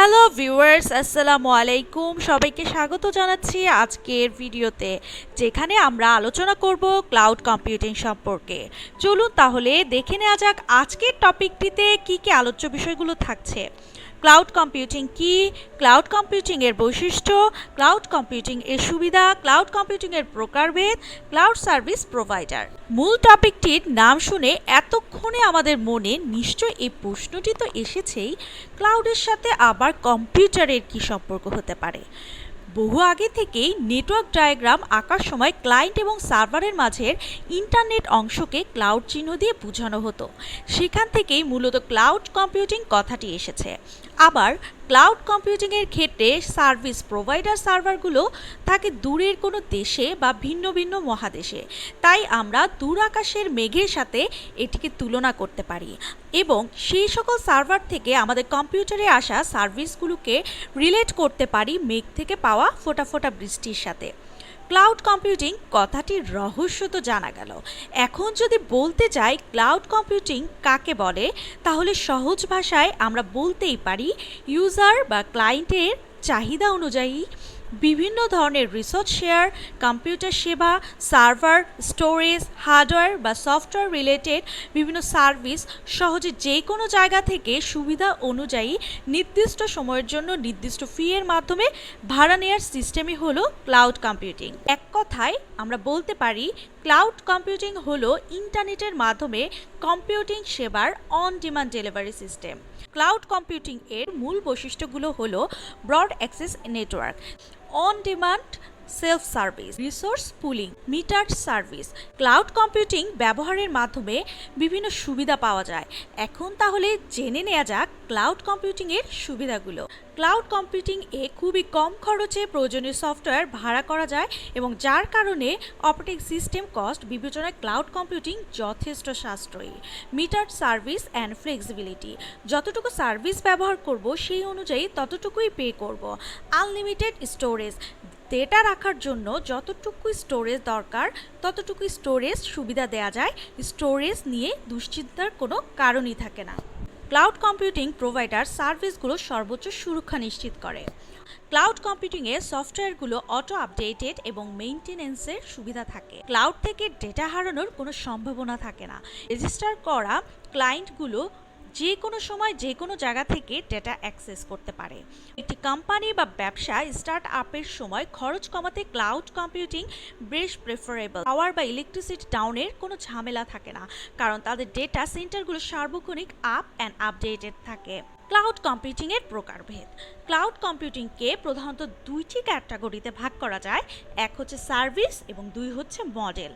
Hello viewers, আসসালামু আলাইকুম। সবাইকে স্বাগত জানাচ্ছি আজকের ভিডিওতে, যেখানে আমরা আলোচনা করব ক্লাউড কম্পিউটিং সম্পর্কে। চলুন তাহলে দেখে নেওয়া যাক আজকের টপিকটিতে কী কী আলোচ্য বিষয়গুলো থাকছে। ক্লাউড কম্পিউটিং কি, ক্লাউড কম্পিউটিং এর বৈশিষ্ট্য, ক্লাউড কম্পিউটিং এর সুবিধা, ক্লাউড কম্পিউটিং এর প্রকারভেদ, ক্লাউড সার্ভিস প্রোভাইডার। মূল টপিকটির নাম শুনে এতক্ষণে আমাদের মনে নিশ্চয় এই প্রশ্নটি তো এসেছেই, ক্লাউডের সাথে আবার কম্পিউটারের কি সম্পর্ক হতে পারে। বহু আগে থেকেই নেটওয়ার্ক ডায়াগ্রাম আঁকার সময় ক্লায়েন্ট এবং সার্ভারের মাঝের ইন্টারনেট অংশকে ক্লাউড চিহ্ন দিয়ে বোঝানো হতো। সেখান থেকেই মূলত ক্লাউড কম্পিউটিং কথাটি এসেছে। আবার ক্লাউড কম্পিউটিংয়ের ক্ষেত্রে সার্ভিস প্রোভাইডার সার্ভারগুলো থাকে দূরের কোনো দেশে বা ভিন্ন ভিন্ন মহাদেশে, তাই আমরা দূর আকাশের মেঘের সাথে এটিকে তুলনা করতে পারি এবং সেই সকল সার্ভার থেকে আমাদের কম্পিউটারে আসা সার্ভিসগুলোকে রিলেট করতে পারি মেঘ থেকে পাওয়া ফোঁটা ফোঁটা বৃষ্টির সাথে। ক্লাউড কম্পিউটিং কথাটির রহস্য তো জানা গেল। এখন যদি বলতে চাই ক্লাউড কম্পিউটিং কাকে বলে, তাহলে সহজ ভাষায় আমরা বলতেই পারি ইউজার বা ক্লায়েন্টের চাহিদা অনুযায়ী বিভিন্ন ধরনের রিসোর্স শেয়ার, কম্পিউটার সেবা, সার্ভার, স্টোরেজ, হার্ডওয়্যার বা সফটওয়্যার রিলেটেড বিভিন্ন সার্ভিস সহজে যে কোনো জায়গা থেকে সুবিধা অনুযায়ী নির্দিষ্ট সময়ের জন্য নির্দিষ্ট ফি এর মাধ্যমে ভাড়া নেওয়ার সিস্টেমই হলো ক্লাউড কম্পিউটিং। এক কথায় আমরা বলতে পারি ক্লাউড কম্পিউটিং হলো ইন্টারনেটের মাধ্যমে কম্পিউটিং সেবার on demand delivery system. Cloud computing এর মূল বৈশিষ্ট্যগুলো হলো broad access network, on demand self service, resource pooling, meter service. Cloud computing ব্যবহারের মাধ্যমে বিভিন্ন সুবিধা পাওয়া যায়। এখন তাহলে জেনে নেওয়া যাক ক্লাউড কম্পিউটিং এর সুবিধাগুলো। ক্লাউড কম্পিউটিং এ খুবই কম খরচে প্রয়োজনীয় সফটওয়্যার ভাড়া করা যায় এবং যার কারণে অপারেটিং সিস্টেম কস্ট বিবেচনায় ক্লাউড কম্পিউটিং যথেষ্ট সাশ্রয়ী। মিটার সার্ভিস অ্যান্ড ফ্লেক্সিবিলিটি, যতটুকু সার্ভিস ব্যবহার করব সেই অনুযায়ী ততটুকুই পে করব। আনলিমিটেড স্টোরেজ, ডেটা রাখার জন্য যতটুকু স্টোরেজ দরকার ততটুকু স্টোরেজ সুবিধা দেওয়া যায়। স্টোরেজ নিয়ে দুশ্চিন্তার কোনো কারণই থাকে না। ক্লাউড কম্পিউটিং প্রোভাইডার সার্ভিসগুলো সর্বোচ্চ সুরক্ষা নিশ্চিত করে। ক্লাউড কম্পিউটিংয়ে সফটওয়্যারগুলো অটো আপডেটেড এবং মেইনটেনেন্সের সুবিধা থাকে। ক্লাউড থেকে ডেটা হারানোর কোনো সম্ভাবনা থাকে না। রেজিস্টার করা ক্লায়েন্টগুলো যে কোনো সময় যে কোনো জায়গা থেকে ডেটা অ্যাক্সেস করতে পারে। একটি কোম্পানি বা ব্যবসা স্টার্ট আপের সময় খরচ কমাতে ক্লাউড কম্পিউটিং বেশ প্রেফারেবল। পাওয়ার বা ইলেকট্রিসিটি ডাউনের কোনো ঝামেলা থাকে না, কারণ তাদের ডেটা সেন্টারগুলো সার্বক্ষণিক আপ অ্যান্ড আপডেটেড থাকে। ক্লাউড কম্পিউটিং এর প্রকারভেদ। ক্লাউড কম্পিউটিংকে প্রধানত দুইটি ক্যাটাগরিতে ভাগ করা যায়। এক হচ্ছে সার্ভিস এবং দুই হচ্ছে মডেল।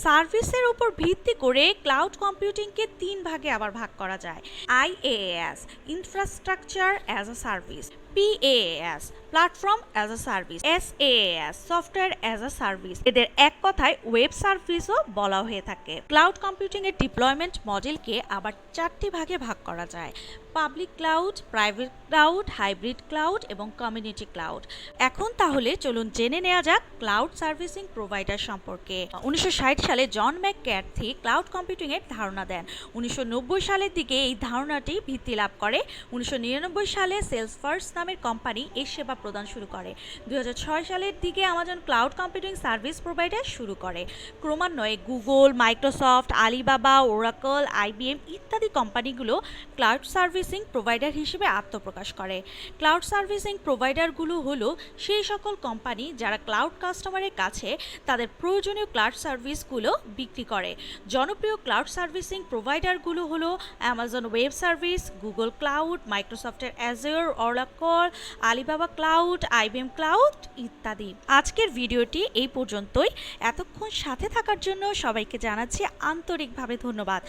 সার্ভিসের উপর ভিত্তি করে ক্লাউড কম্পিউটিংকে তিন ভাগে আবার ভাগ করা যায়। IaaS, infrastructure as a service; PaaS, platform as a service; SaaS, software as a service. এদের এক কথায় ওয়েব সার্ভিসও বলা হয়ে থাকে। ক্লাউড কম্পিউটিং এর ডিপ্লয়মেন্ট মডেলকে আবার চারটি ভাগে ভাগ করা যায়: public cloud, private cloud, hybrid cloud এবং কমিউনিটি ক্লাউড। এখন তাহলে চলুন জেনে নেওয়া যাক ক্লাউড সার্ভিসিং প্রোভাইডার সম্পর্কে। 1960 সালে জন ম্যাকক্যার্থি ক্লাউড কম্পিউটিং এর ধারণা দেন। 1990 সালের দিকে এই ধারণাটি ভিত্তি লাভ করে। 1999 সালে সেলসফোর্স নামের কোম্পানি এই সেবা প্রদান শুরু করে। 2006 সালের দিকে Amazon cloud computing service provider শুরু করে। ক্রমান্বয়ে Google, Microsoft, Alibaba, Oracle, IBM ইত্যাদি কোম্পানিগুলো ক্লাউড সার্ভিসিং প্রোভাইডার হিসেবে আত্মপ্রকাশ করে। ক্লাউড সার্ভিসিং প্রোভাইডারগুলো হলো সেই সকল কোম্পানি যারা ক্লাউড কাস্টমারের কাছে তাদের প্রয়োজনীয় ক্লাউড সার্ভিসগুলো বিক্রি করে। জনপ্রিয় ক্লাউড সার্ভিসিং প্রোভাইডারগুলো হলো Amazon web service, Google cloud, মাইক্রোসফটের Azure, Oracle, Alibaba cloud, IBM cloud ইত্যাদি। আজকের ভিডিওটি এই পর্যন্তই। এতক্ষণ সাথে থাকার জন্য সবাইকে জানাচ্ছি আন্তরিকভাবে ধন্যবাদ।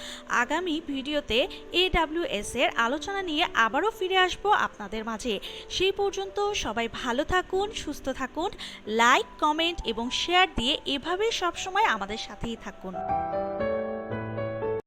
আগামী ভিডিওতে AWS এর আলোচনা নিয়ে আবারও ফিরে আসবো আপনাদের মাঝে। সেই পর্যন্ত সবাই ভালো থাকুন, সুস্থ থাকুন। লাইক, কমেন্ট এবং শেয়ার দিয়ে এভাবে সবসময় আমাদের সাথেই থাকুন।